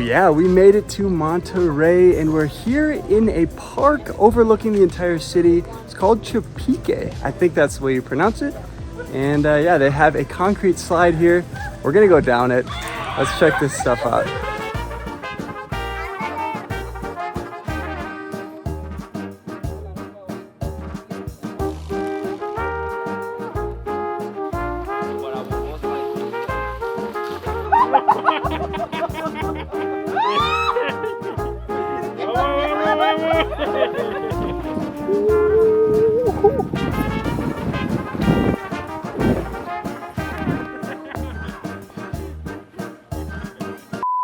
Yeah, we made it to Monterey and we're here in a park overlooking the entire city. It's called Chupique. I think that's the way you pronounce it. And yeah, they have a concrete slide here. We're gonna go down it. Let's check this stuff out.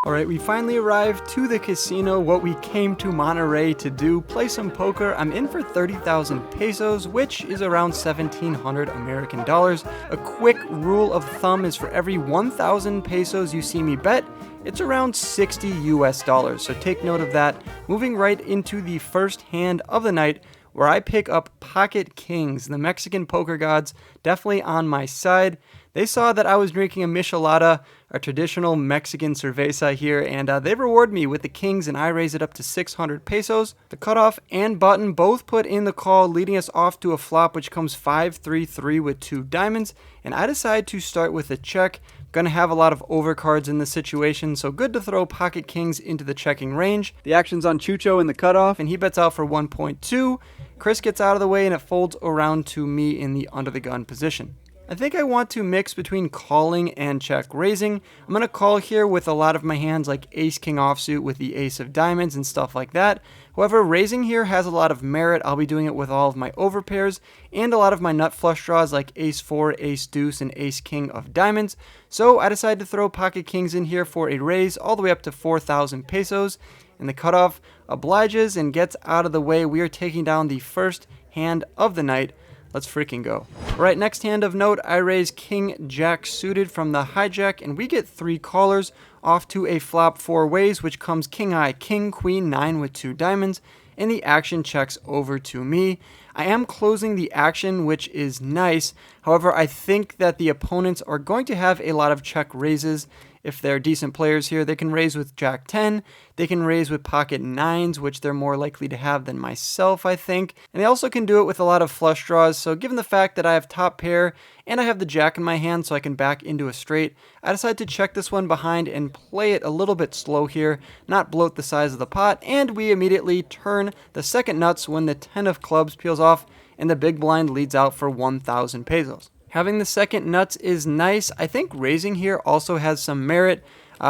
Alright, we finally arrived to the casino, what we came to Monterey to do, play some poker. I'm in for 30,000 pesos, which is around 1,700 American dollars. A quick rule of thumb is for every 1,000 pesos you see me bet, it's around 60 US dollars, so take note of that. Moving right into the first hand of the night, where I pick up Pocket Kings. The Mexican poker gods definitely on my side. They saw that I was drinking a michelada, a traditional Mexican cerveza here, and they reward me with the kings, and I raise it up to 600 pesos. The cutoff and button both put in the call, leading us off to a flop which comes 5-3-3 with 2 diamonds, and I decide to start with a check. Gonna have a lot of overcards in this situation, so good to throw Pocket Kings into the checking range. The action's on Chucho in the cutoff, and he bets out for 1.2. Chris gets out of the way, and it folds around to me in the under the gun position. I think I want to mix between calling and check raising. I'm going to call here with a lot of my hands like ace-king offsuit with the ace of diamonds and stuff like that. However, raising here has a lot of merit. I'll be doing it with all of my overpairs and a lot of my nut flush draws like ace-4, ace-deuce, and ace-king of diamonds. So I decided to throw Pocket Kings in here for a raise all the way up to 4,000 pesos. And the cutoff obliges and gets out of the way. We are taking down the first hand of the night. Let's freaking go. Alright, next hand of note, I raise King Jack suited from the hijack, and we get 3 callers off to a flop 4 ways, which comes King Eye, King, Queen, 9 with 2 diamonds, and the action checks over to me. I am closing the action, which is nice. However, I think that the opponents are going to have a lot of check raises. If they're decent players here, they can raise with Jack 10, they can raise with pocket 9s, which they're more likely to have than myself, I think. And they also can do it with a lot of flush draws, so given the fact that I have top pair and I have the Jack in my hand so I can back into a straight, I decided to check this one behind and play it a little bit slow here, not bloat the size of the pot, and we immediately turn the second nuts when the 10 of clubs peels off and the big blind leads out for 1,000 pesos. Having the second nuts is nice. I think raising here also has some merit.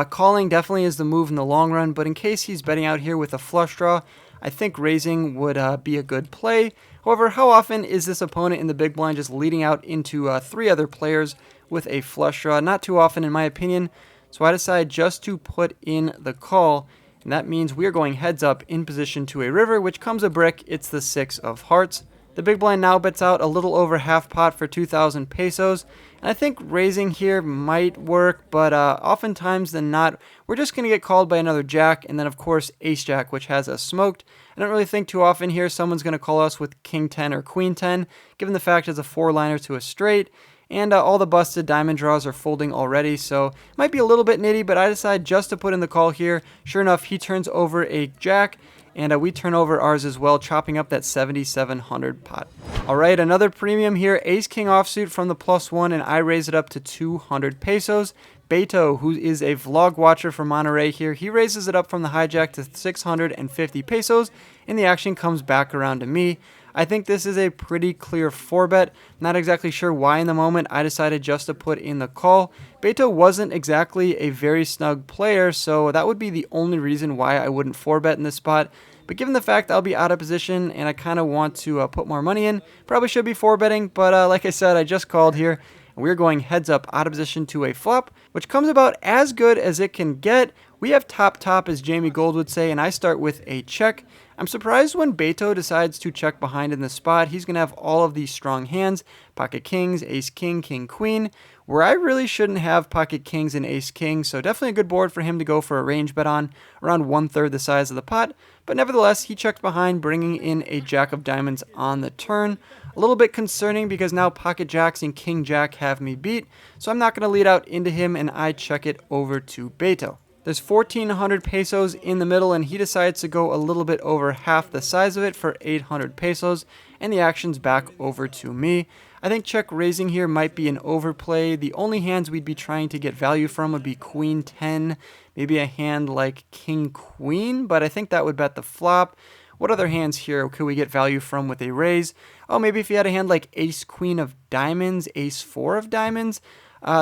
Calling definitely is the move in the long run, but in case he's betting out here with a flush draw, I think raising would be a good play. However, how often is this opponent in the big blind just leading out into 3 other players with a flush draw? Not too often in my opinion, so I decide just to put in the call, and that means we are going heads up in position to a river, which comes a brick. It's the 6 of hearts. The big blind now bets out a little over half pot for 2,000 pesos, and I think raising here might work, but oftentimes than not, we're just going to get called by another jack, and then of course ace-jack, which has us smoked. I don't really think too often here someone's going to call us with king 10 or queen 10, given the fact it's a 4-liner to a straight, and all the busted diamond draws are folding already, so it might be a little bit nitty, but I decide just to put in the call here. Sure enough, he turns over a jack, and we turn over ours as well, chopping up that 7,700 pot. Alright, another premium here, ace-king offsuit from the +1, and I raise it up to 200 pesos. Beto, who is a vlog watcher from Monterey here, he raises it up from the hijack to 650 pesos, and the action comes back around to me. I think this is a pretty clear 4-bet. Not exactly sure why in the moment I decided just to put in the call. Beto wasn't exactly a very snug player, so that would be the only reason why I wouldn't 4-bet in this spot. But given the fact I'll be out of position and I kind of want to put more money in, probably should be 4-betting, but like I said, I just called here. And we're going heads up out of position to a flop, which comes about as good as it can get. We have top, as Jamie Gold would say, and I start with a check. I'm surprised when Beto decides to check behind in the spot. He's going to have all of these strong hands, pocket kings, ace king, king queen, where I really shouldn't have pocket kings and ace king, so definitely a good board for him to go for a range bet on, around 1/3 the size of the pot. But nevertheless, he checked behind, bringing in a jack of diamonds on the turn. A little bit concerning because now pocket jacks and king jack have me beat, so I'm not going to lead out into him, and I check it over to Beto. There's 1,400 pesos in the middle, and he decides to go a little bit over half the size of it for 800 pesos, and the action's back over to me. I think check raising here might be an overplay. The only hands we'd be trying to get value from would be Queen 10, maybe a hand like King Queen, but I think that would bet the flop. What other hands here could we get value from with a raise? Oh, maybe if you had a hand like Ace Queen of Diamonds, Ace 4 of Diamonds.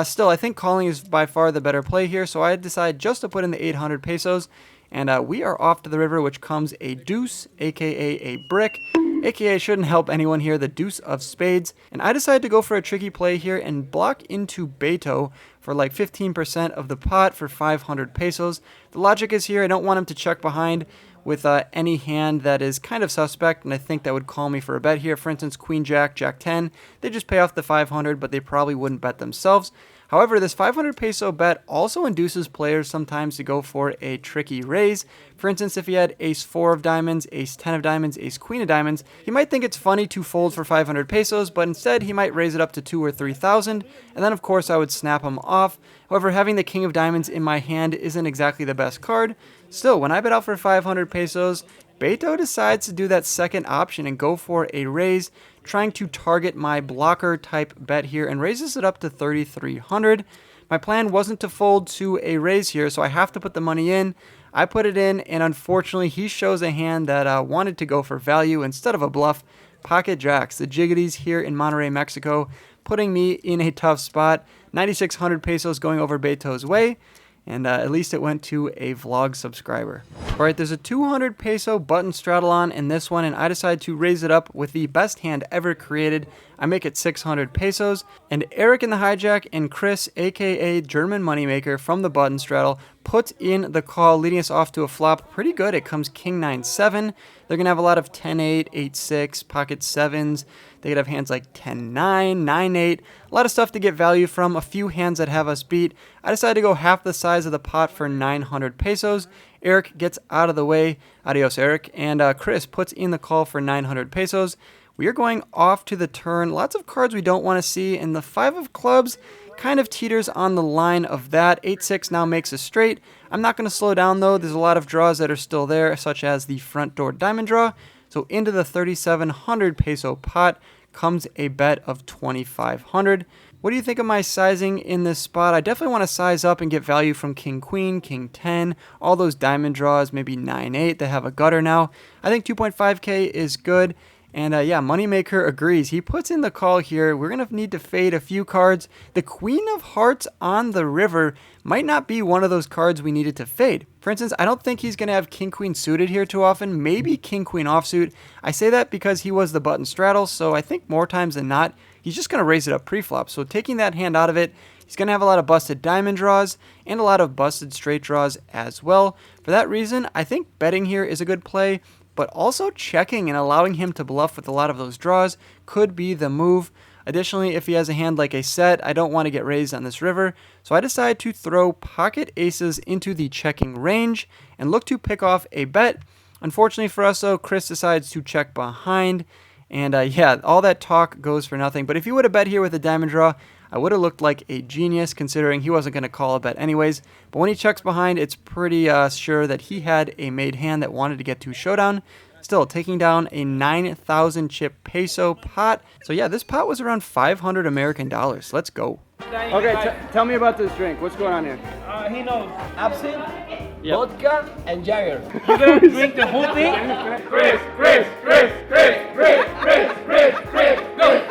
Still, I think calling is by far the better play here, so I decide just to put in the 800 pesos, and we are off to the river, which comes a deuce, aka a brick, aka shouldn't help anyone here, the deuce of spades, and I decide to go for a tricky play here and block into Beto for like 15% of the pot for 500 pesos. The logic is here, I don't want him to check behind with any hand that is kind of suspect, and I think that would call me for a bet here. For instance, Queen Jack, Jack 10, they just pay off the 500, but they probably wouldn't bet themselves. However, this 500 peso bet also induces players sometimes to go for a tricky raise. For instance, if he had Ace 4 of Diamonds, Ace 10 of Diamonds, Ace Queen of Diamonds, he might think it's funny to fold for 500 pesos, but instead he might raise it up to 2,000 or 3,000, and then of course I would snap him off. However, having the King of Diamonds in my hand isn't exactly the best card. Still, when I bet out for 500 pesos, Beto decides to do that second option and go for a raise, trying to target my blocker type bet here, and raises it up to 3,300. My plan wasn't to fold to a raise here, so I have to put the money in. I put it in, and unfortunately he shows a hand that wanted to go for value instead of a bluff. Pocket Jacks, the Jiggities here in Monterrey, Mexico, putting me in a tough spot. 9,600 pesos going over Beto's way, and at least it went to a vlog subscriber. Alright, there's a 200 peso button straddle on in this one, and I decide to raise it up with the best hand ever created. I make it 600 pesos, and Eric in the hijack and Chris, aka German Moneymaker from the button straddle, puts in the call, leading us off to a flop. Pretty good. It comes King 9-7. They're going to have a lot of 10-8, 8-6, pocket 7s. They could have hands like 10-9, 9-8. A lot of stuff to get value from, a few hands that have us beat. I decided to go half the size of the pot for 900 pesos. Eric gets out of the way. Adios, Eric. And Chris puts in the call for 900 pesos. We are going off to the turn. Lots of cards we don't want to see, and the 5 of clubs kind of teeters on the line of that. 8-6 now makes a straight. I'm not going to slow down though. There's a lot of draws that are still there, such as the front door diamond draw. So into the 3,700 peso pot comes a bet of 2,500. What do you think of my sizing in this spot? I definitely want to size up and get value from King Queen, King 10, all those diamond draws, maybe 9-8 that have a gutter now. I think 2.5k is good. And yeah, Moneymaker agrees. He puts in the call here. We're going to need to fade a few cards. The Queen of Hearts on the river might not be one of those cards we needed to fade. For instance, I don't think he's going to have King Queen suited here too often. Maybe King Queen offsuit. I say that because he was the button straddle, so I think more times than not, he's just going to raise it up pre-flop. So taking that hand out of it, he's going to have a lot of busted diamond draws and a lot of busted straight draws as well. For that reason, I think betting here is a good play, but also checking and allowing him to bluff with a lot of those draws could be the move. Additionally, if he has a hand like a set, I don't want to get raised on this river, so I decide to throw pocket aces into the checking range and look to pick off a bet. Unfortunately for us though, Chris decides to check behind, and yeah, all that talk goes for nothing. But if he would have bet here with a diamond draw, I would have looked like a genius, considering he wasn't going to call a bet anyways. But when he checks behind, it's pretty sure that he had a made hand that wanted to get to showdown. Still taking down a 9,000 chip peso pot. So yeah, this pot was around 500 American dollars. Let's go. Okay, tell me about this drink. What's going on here? He knows absinthe, Yep. vodka, and Jagger. You gonna drink the whole thing? Chris, go.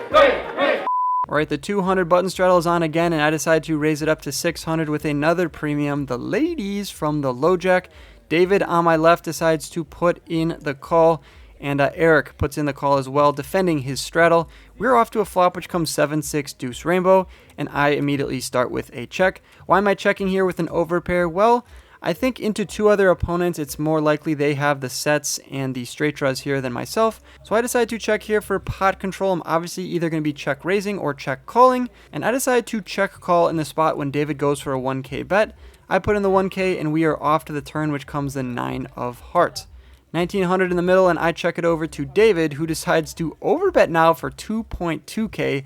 Alright, the 200 button straddle is on again, and I decide to raise it up to 600 with another premium. The ladies from the low jack. David on my left decides to put in the call, and Eric puts in the call as well, defending his straddle. We're off to a flop, which comes 7-6 deuce rainbow, and I immediately start with a check. Why am I checking here with an overpair? Well, I think into two other opponents, it's more likely they have the sets and the straight draws here than myself. So I decide to check here for pot control. I'm obviously either going to be check raising or check calling. And I decide to check call in the spot when David goes for a 1k bet. I put in the 1k and we are off to the turn, which comes the 9 of hearts. 1900 in the middle, and I check it over to David, who decides to overbet now for 2.2k.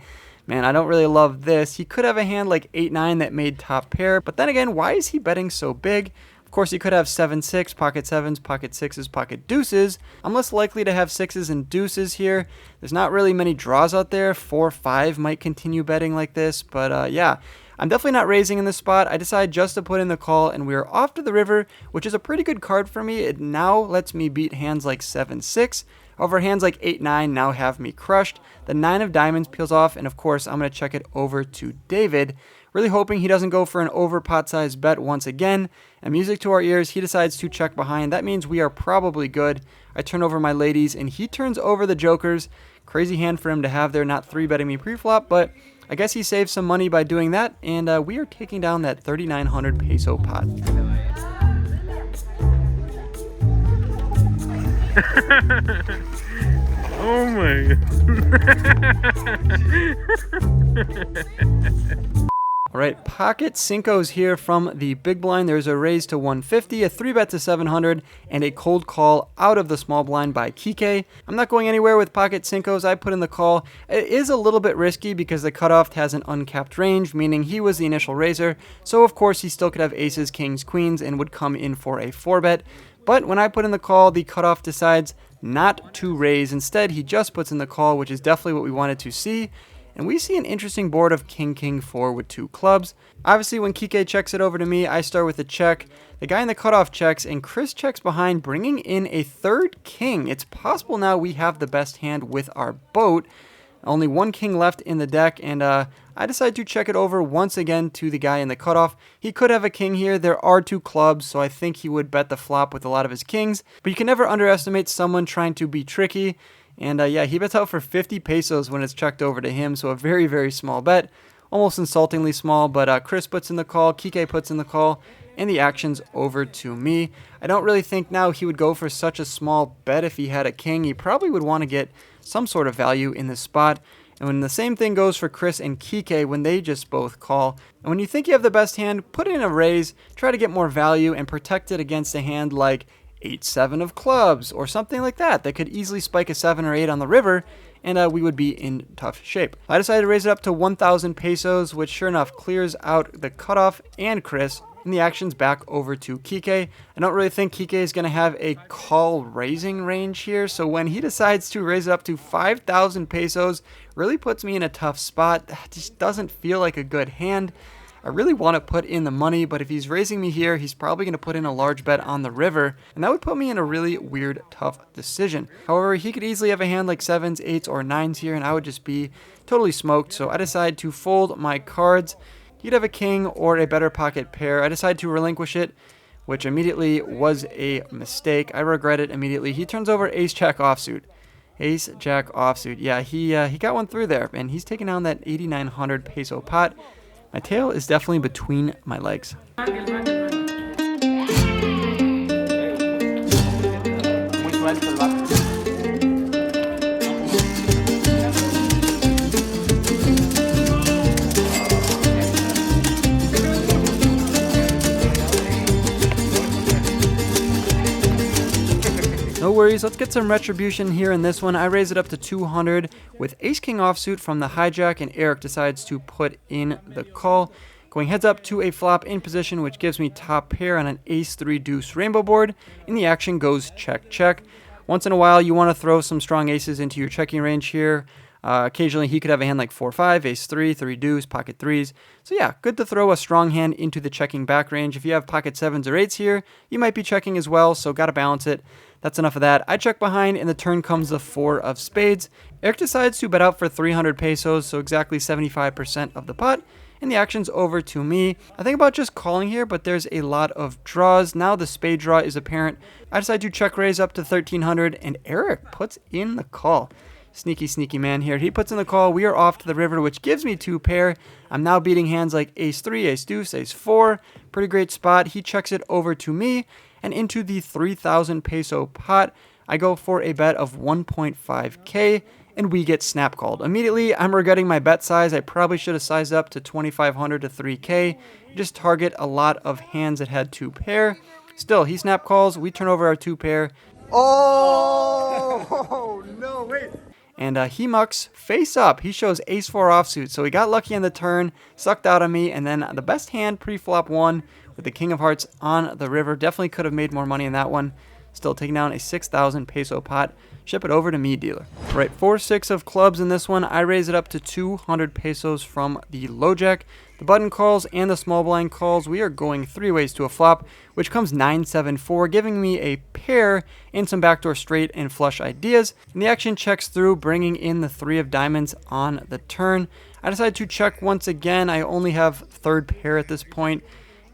Man, I don't really love this. He could have a hand like 8-9 that made top pair, but then again, why is he betting so big? Of course, he could have 7-6, pocket 7s, pocket 6s, pocket deuces. I'm less likely to have 6s and deuces here. There's not really many draws out there. 4-5 might continue betting like this, but yeah. I'm definitely not raising in this spot. I decided just to put in the call, and we are off to the river, which is a pretty good card for me. It now lets me beat hands like 7-6. However, hands like 8-9 now have me crushed. The 9 of diamonds peels off, and of course, I'm going to check it over to David. Really hoping he doesn't go for an over pot size bet once again. And music to our ears, he decides to check behind. That means we are probably good. I turn over my ladies, and he turns over the jokers. Crazy hand for him to have there, not 3-betting me pre-flop, but I guess he saved some money by doing that, and we are taking down that 3,900 peso pot. Oh my god. All right, pocket Cincos here from the big blind. There's a raise to 150, a 3-bet to 700, and a cold call out of the small blind by Kike. I'm not going anywhere with pocket Cincos. I put in the call. It is a little bit risky because the cutoff has an uncapped range, meaning he was the initial raiser. So, of course, he still could have aces, kings, queens, and would come in for a 4-bet. But when I put in the call, the cutoff decides not to raise. Instead, he just puts in the call, which is definitely what we wanted to see. And we see an interesting board of king, king, 4 with 2 clubs. Obviously, when Kike checks it over to me, I start with a check. The guy in the cutoff checks, and Chris checks behind, bringing in a 3rd king. It's possible now we have the best hand with our boat. Only 1 king left in the deck, and I decide to check it over once again to the guy in the cutoff. He could have a king here. There are 2 clubs, so I think he would bet the flop with a lot of his kings. But you can never underestimate someone trying to be tricky. And yeah, he bets out for 50 pesos when it's checked over to him, so a very, very small bet. Almost insultingly small, but Chris puts in the call, Kike puts in the call, and the action's over to me. I don't really think now he would go for such a small bet if he had a king. He probably would want to get some sort of value in this spot. And when the same thing goes for Chris and Kike when they just both call. And when you think you have the best hand, put in a raise, try to get more value, and protect it against a hand like 8-7 of clubs or something like that could easily spike a 7 or 8 on the river, and we would be in tough shape. I decided to raise it up to 1,000 pesos, which sure enough clears out the cutoff and Chris, and the action's back over to Kike. I don't really think Kike is going to have a call raising range here, so when he decides to raise it up to 5,000 pesos, really puts me in a tough spot. That just doesn't feel like a good hand. I really want to put in the money, but if he's raising me here, he's probably going to put in a large bet on the river, and that would put me in a really weird, tough decision. However, he could easily have a hand like 7s, 8s, or 9s here, and I would just be totally smoked, so I decide to fold my cards. He'd have a king or a better pocket pair. I decide to relinquish it, which immediately was a mistake. I regret it immediately. He turns over ace-jack offsuit. Ace-jack offsuit. Yeah, he got one through there, and he's taking down that 8,900 peso pot. My tail is definitely between my legs. No worries, let's get some retribution here in this one. I raise it up to 200 with ace-king offsuit from the hijack, and Eric decides to put in the call. Going heads up to a flop in position, which gives me top pair on an ace-3 deuce rainbow board, and the action goes check, check. Once in a while, you want to throw some strong aces into your checking range here. Occasionally, he could have a hand like 4-5, ace-3, 3 deuce, pocket 3s. So yeah, good to throw a strong hand into the checking back range. If you have pocket 7s or 8s here, you might be checking as well, so got to balance it. That's enough of that. I check behind, and the turn comes the 4 of spades. Eric decides to bet out for 300 pesos, so exactly 75% of the pot, and the action's over to me. I think about just calling here, but there's a lot of draws. Now the spade draw is apparent. I decide to check raise up to 1,300, and Eric puts in the call. Sneaky, sneaky man here. He puts in the call. We are off to the river, which gives me 2 pair. I'm now beating hands like ace-3, ace-deuce, ace-4. Pretty great spot. He checks it over to me, and into the 3,000 peso pot, I go for a bet of 1.5k, and we get snap called. Immediately, I'm regretting my bet size. I probably should have sized up to 2,500 to 3k. Just target a lot of hands that had 2 pair. Still, he snap calls. We turn over our 2 pair. Oh, no, wait. And he mucks face up. He shows ace-4 offsuit, so he got lucky on the turn, sucked out on me, and then the best hand pre-flop 1 with the king of hearts on the river. Definitely could have made more money in that one. Still taking down a 6,000 peso pot. Ship it over to me, dealer. All right, 4-6 of clubs in this one. I raise it up to 200 pesos from the low jack. The button calls and the small blind calls. We are going 3 ways to a flop, which comes 9-7-4, giving me a pair and some backdoor straight and flush ideas. And the action checks through, bringing in the 3 of diamonds on the turn. I decide to check once again. I only have third pair at this point.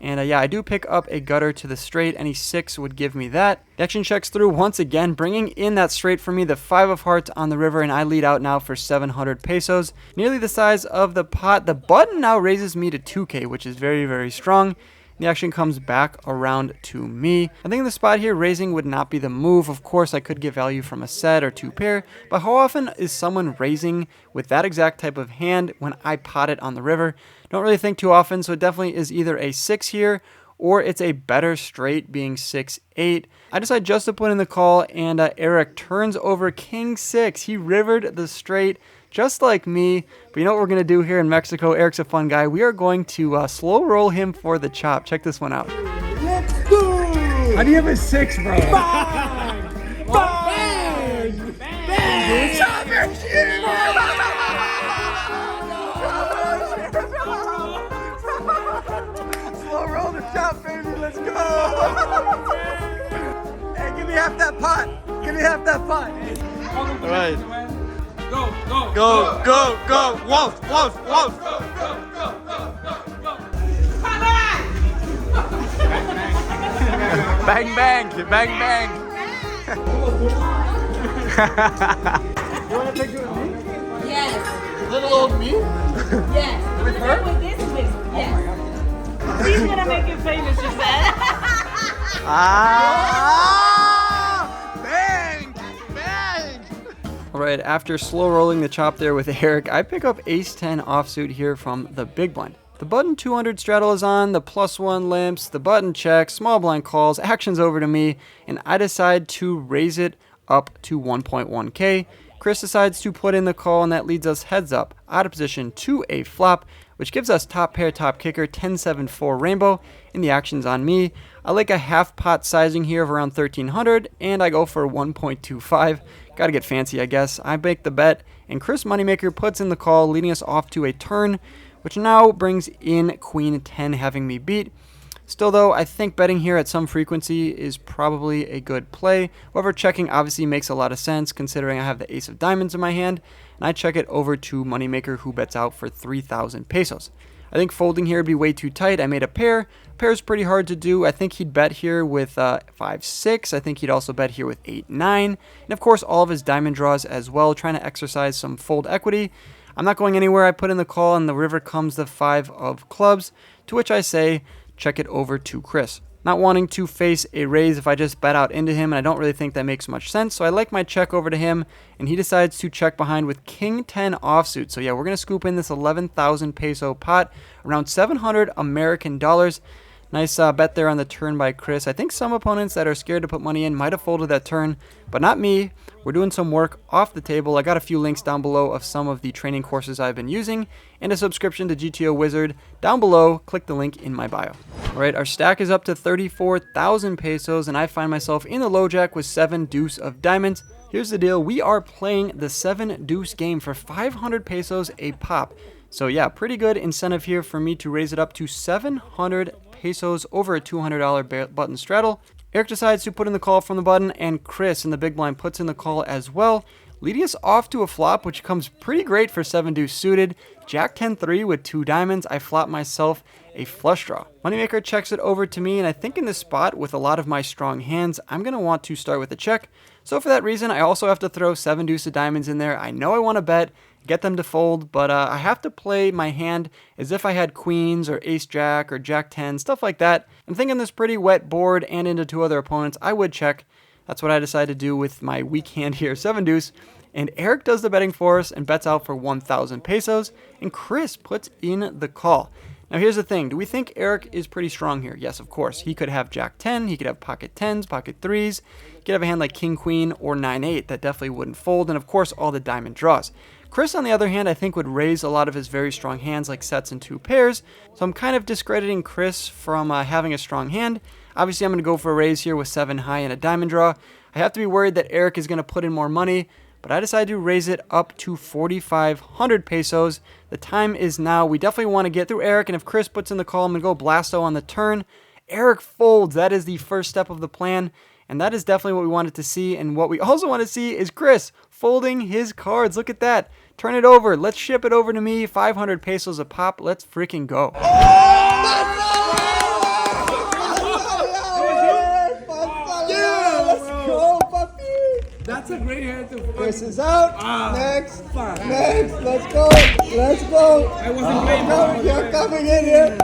And yeah, I do pick up a gutter to the straight. Any 6 would give me that. The action checks through once again, bringing in that straight for me, the 5 of hearts on the river, and I lead out now for 700 pesos. Nearly the size of the pot. The button now raises me to 2k, which is very, very strong. The action comes back around to me. I think in the spot here, raising would not be the move. Of course, I could get value from a set or 2 pair, but how often is someone raising with that exact type of hand when I pot it on the river? Don't really think too often, so it definitely is either a 6 here or it's a better straight being 6-8. I decide just to put in the call, and Eric turns over king 6. He rivered the straight just like me. But you know what we're going to do here in Mexico? Eric's a fun guy. We are going to slow roll him for the chop. Check this one out. Let's go! How do you have a 6, bro? Bang! Bang! Bang! Chopper shit! Slow roll the chop, baby. Let's go! Hey, give me half that pot. Give me half that pot. All right. Go, go, Go, go, go! Wolf, wolf, wolf! go, go, go, go, go, go. Bang, bang, bang, bang. You want to take it with me? Yes. Little old me? Yes. With her? With this one. Yes. She's gonna make you famous, she said. Bang! Bang! Alright, after slow rolling the chop there with Eric, I pick up ace-10 offsuit here from the big blind. The button 200 straddle is on, the +1 limps, the button checks, small blind calls, action's over to me, and I decide to raise it up to 1.1k. Chris decides to put in the call, and that leads us heads up, out of position to a flop, which gives us top pair, top kicker, 10-7-4 rainbow, and the action's on me. I like a half pot sizing here of around 1300, and I go for 1.25. Gotta get fancy, I guess. I make the bet, and Chris Moneymaker puts in the call, leading us off to a turn, which now brings in queen 10, having me beat. Still though, I think betting here at some frequency is probably a good play. However, checking obviously makes a lot of sense considering I have the ace of diamonds in my hand, and I check it over to Moneymaker, who bets out for 3,000 pesos. I think folding here would be way too tight. I made a pair. Pair is pretty hard to do. I think he'd bet here with 5-6. I think he'd also bet here with 8-9. And of course, all of his diamond draws as well, trying to exercise some fold equity. I'm not going anywhere. I put in the call, and the river comes the 5 of clubs, to which I say, check it over to Chris. Not wanting to face a raise if I just bet out into him, and I don't really think that makes much sense, so I like my check over to him, and he decides to check behind with king 10 offsuit. So yeah, we're going to scoop in this 11,000 peso pot, around 700 American dollars. Nice bet there on the turn by Chris. I think some opponents that are scared to put money in might have folded that turn, but not me. We're doing some work off the table. I got a few links down below of some of the training courses I've been using and a subscription to GTO Wizard down below. Click the link in my bio. All right, our stack is up to 34,000 pesos, and I find myself in the low jack with 7 deuce of diamonds. Here's the deal. We are playing the 7 deuce game for 500 pesos a pop. So yeah, pretty good incentive here for me to raise it up to 700 pesos over a $200 button straddle. Eric decides to put in the call from the button, and Chris in the big blind puts in the call as well, leading us off to a flop, which comes pretty great for 7 deuce suited. Jack 10-3 with 2 diamonds. I flop myself a flush draw. Moneymaker checks it over to me, and I think in this spot with a lot of my strong hands, I'm going to want to start with a check. So for that reason, I also have to throw 7 deuce of diamonds in there. I know I want to bet, get them to fold, but I have to play my hand as if I had queens or ace jack or jack 10, stuff like that. I'm thinking this pretty wet board and into 2 other opponents, I would check. That's what I decided to do with my weak hand here, 7 deuce. And Eric does the betting for us and bets out for 1,000 pesos, and Chris puts in the call. Now here's the thing, do we think Eric is pretty strong here? Yes, of course. He could have jack 10, he could have pocket 10s, pocket 3s, he could have a hand like king queen or 9-8 that definitely wouldn't fold, and of course all the diamond draws. Chris, on the other hand, I think would raise a lot of his very strong hands like sets and 2 pairs. So I'm kind of discrediting Chris from having a strong hand. Obviously, I'm going to go for a raise here with 7 high and a diamond draw. I have to be worried that Eric is going to put in more money, but I decided to raise it up to 4,500 pesos. The time is now. We definitely want to get through Eric, and if Chris puts in the call, I'm going to go Blasto on the turn. Eric folds. That is the first step of the plan, and that is definitely what we wanted to see. And what we also want to see is Chris folding his cards. Look at that. Turn it over. Let's ship it over to me. 500 pesos a pop. Let's freaking go. Let's go, puppy. That's a great hand to Chris is out. Next. fuck. Next. Let's go. Let's go. I wasn't playing. You're coming in here.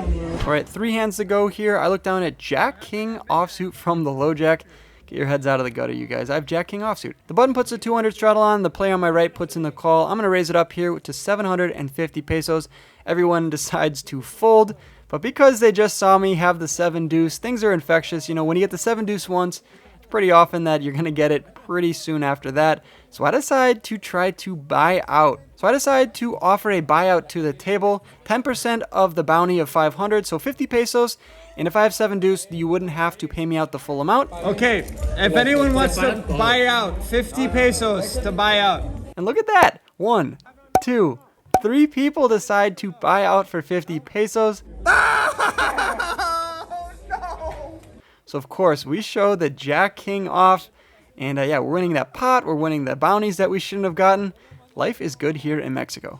All right, 3 hands to go here. I look down at Jack King offsuit from the low jack. Get your heads out of the gutter, you guys. I have Jack King offsuit. The button puts a 200 straddle on. The player on my right puts in the call. I'm going to raise it up here to 750 pesos. Everyone decides to fold. But because they just saw me have the 7 deuce, things are infectious. You know, when you get the 7 deuce once, it's pretty often that you're going to get it pretty soon after that. So I decide to try to buy out. So I decide to offer a buyout to the table. 10% of the bounty of 500, so 50 pesos. And if I have 7 deuce, you wouldn't have to pay me out the full amount. Okay, if anyone wants to buy out, 50 pesos to buy out. And look at that. 1, 2, 3 people decide to buy out for 50 pesos. So of course, we show the Jack King off. And yeah, we're winning that pot. We're winning the bounties that we shouldn't have gotten. Life is good here in Mexico.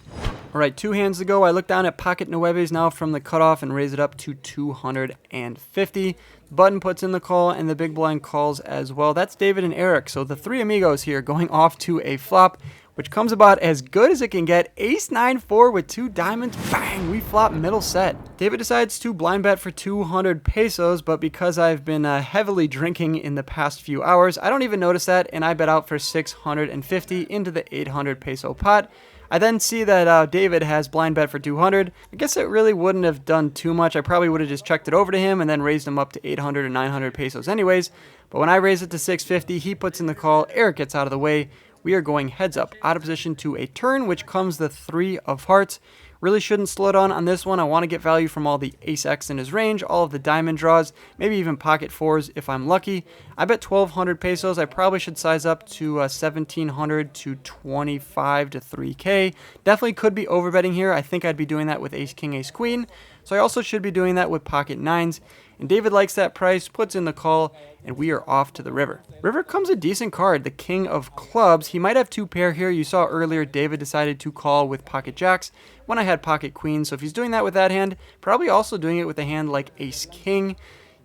All right, 2 hands to go. I look down at Pocket Nueves now from the cutoff and raise it up to 250. Button puts in the call and the big blind calls as well. That's David and Eric. So the 3 amigos here going off to a flop, which comes about as good as it can get. Ace 9-4 with 2 diamonds. Bang! We flop middle set. David decides to blind bet for 200 pesos, but because I've been heavily drinking in the past few hours, I don't even notice that, and I bet out for 650 into the 800 peso pot. I then see that David has blind bet for 200. I guess it really wouldn't have done too much. I probably would have just checked it over to him and then raised him up to 800 or 900 pesos anyways. But when I raise it to 650, he puts in the call. Eric gets out of the way. We are going heads up, out of position to a turn, which comes the 3 of hearts. Really shouldn't slow down on this one. I want to get value from all the ace-x in his range, all of the diamond draws, maybe even pocket 4s if I'm lucky. I bet 1,200 pesos. I probably should size up to 1,700 to 25 to 3K. Definitely could be overbetting here. I think I'd be doing that with ace-king, ace-queen. So I also should be doing that with pocket 9s. And David likes that price, puts in the call, and we are off to the river. River comes a decent card, the king of clubs. He might have 2 pair here. You saw earlier David decided to call with pocket jacks when I had pocket queen. So if he's doing that with that hand, probably also doing it with a hand like ace king.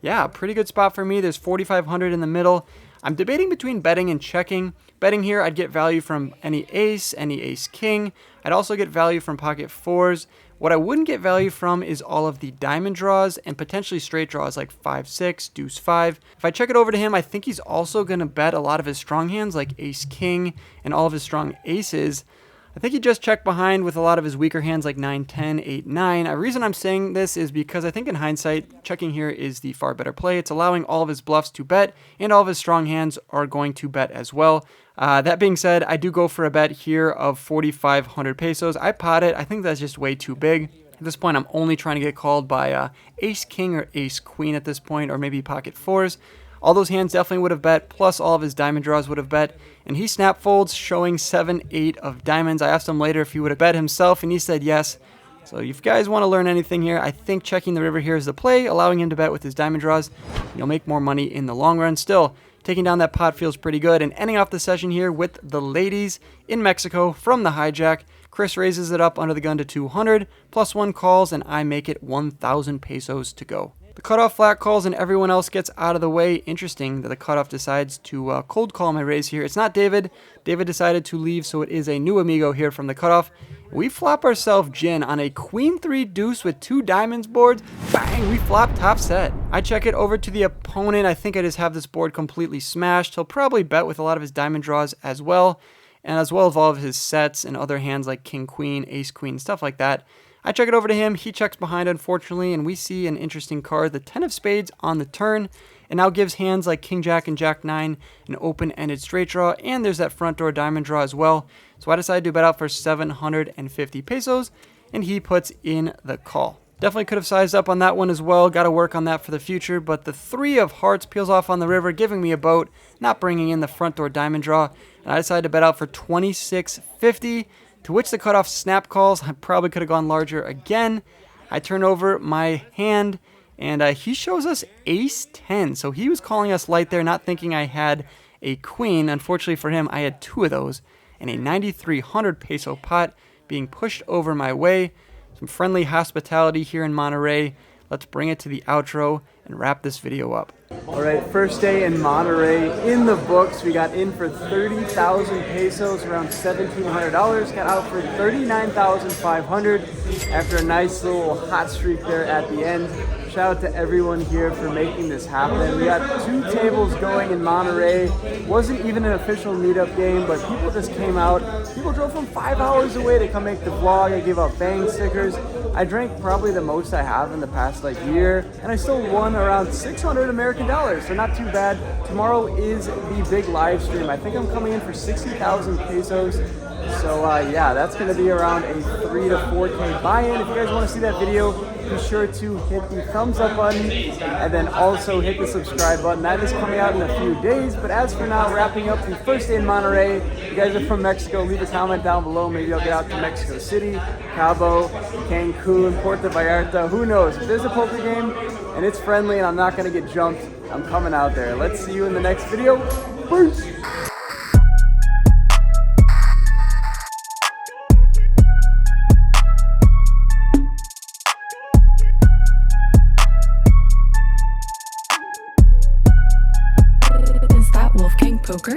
Yeah, pretty good spot for me. There's 4,500 in the middle. I'm debating between betting and checking. Betting here, I'd get value from any ace king. I'd also get value from pocket 4s. What I wouldn't get value from is all of the diamond draws and potentially straight draws like 5-6, deuce 5. If I check it over to him, I think he's also going to bet a lot of his strong hands like ace king and all of his strong aces. I think he just checked behind with a lot of his weaker hands like 9-10, 8-9. The reason I'm saying this is because I think in hindsight, checking here is the far better play. It's allowing all of his bluffs to bet, and all of his strong hands are going to bet as well. That being said, I do go for a bet here of 4,500 pesos. I pot it. I think that's just way too big. At this point, I'm only trying to get called by ace-king or ace-queen at this point, or maybe pocket 4s. All those hands definitely would have bet, plus all of his diamond draws would have bet. And he snap folds, showing 7-8 of diamonds. I asked him later if he would have bet himself, and he said yes. So if you guys want to learn anything here, I think checking the river here is the play, allowing him to bet with his diamond draws. You'll make more money in the long run. Still, taking down that pot feels pretty good. And ending off the session here with the ladies in Mexico from the hijack. Chris raises it up under the gun to 200, plus 1 calls, and I make it 1,000 pesos to go. The cutoff flat calls and everyone else gets out of the way. Interesting that the cutoff decides to cold call my raise here. It's not David. David decided to leave, so it is a new amigo here from the cutoff. We flop ourselves gin on a queen 3 deuce with 2 diamonds boards. Bang! We flop top set. I check it over to the opponent. I think I just have this board completely smashed. He'll probably bet with a lot of his diamond draws as well, and as well as all of his sets and other hands like king queen, ace queen, stuff like that. I check it over to him. He checks behind, unfortunately, and we see an interesting card, the 10 of spades on the turn. It now gives hands like King Jack and Jack 9 an open-ended straight draw, and there's that front door diamond draw as well. So I decided to bet out for 750 pesos, and he puts in the call. Definitely could have sized up on that one as well. Got to work on that for the future, but the 3 of hearts peels off on the river, giving me a boat, not bringing in the front door diamond draw, and I decided to bet out for 2650, to which the cutoff snap calls. I probably could have gone larger again. I turn over my hand, and he shows us ace 10. So he was calling us light there, not thinking I had a queen. Unfortunately for him, I had 2 of those, and a 9,300 peso pot being pushed over my way. Some friendly hospitality here in Monterey. Let's bring it to the outro and wrap this video up. All right, first day in Monterey in the books. We got in for 30,000 pesos, around $1,700. Got out for 39,500 after a nice little hot streak there at the end. Shout out to everyone here for making this happen. We got 2 tables going in Monterey. Wasn't even an official meetup game, but people just came out. People drove from 5 hours away to come make the vlog. I gave out bang stickers. I drank probably the most I have in the past year, and I still won around 600 American dollars, so not too bad. Tomorrow is the big live stream. I think I'm coming in for 60,000 pesos. So yeah, that's going to be around a 3 to 4K buy-in. If you guys want to see that video, be sure to hit the thumbs up button and then also hit the subscribe button. That is coming out in a few days. But as for now, wrapping up the first day in Monterey. If you guys are from Mexico, leave a comment down below. Maybe I'll get out to Mexico City, Cabo, Cancun, Puerto Vallarta. Who knows? If there's a poker game and it's friendly and I'm not going to get jumped, I'm coming out there. Let's see you in the next video. Peace! Is that Wolfgang Poker?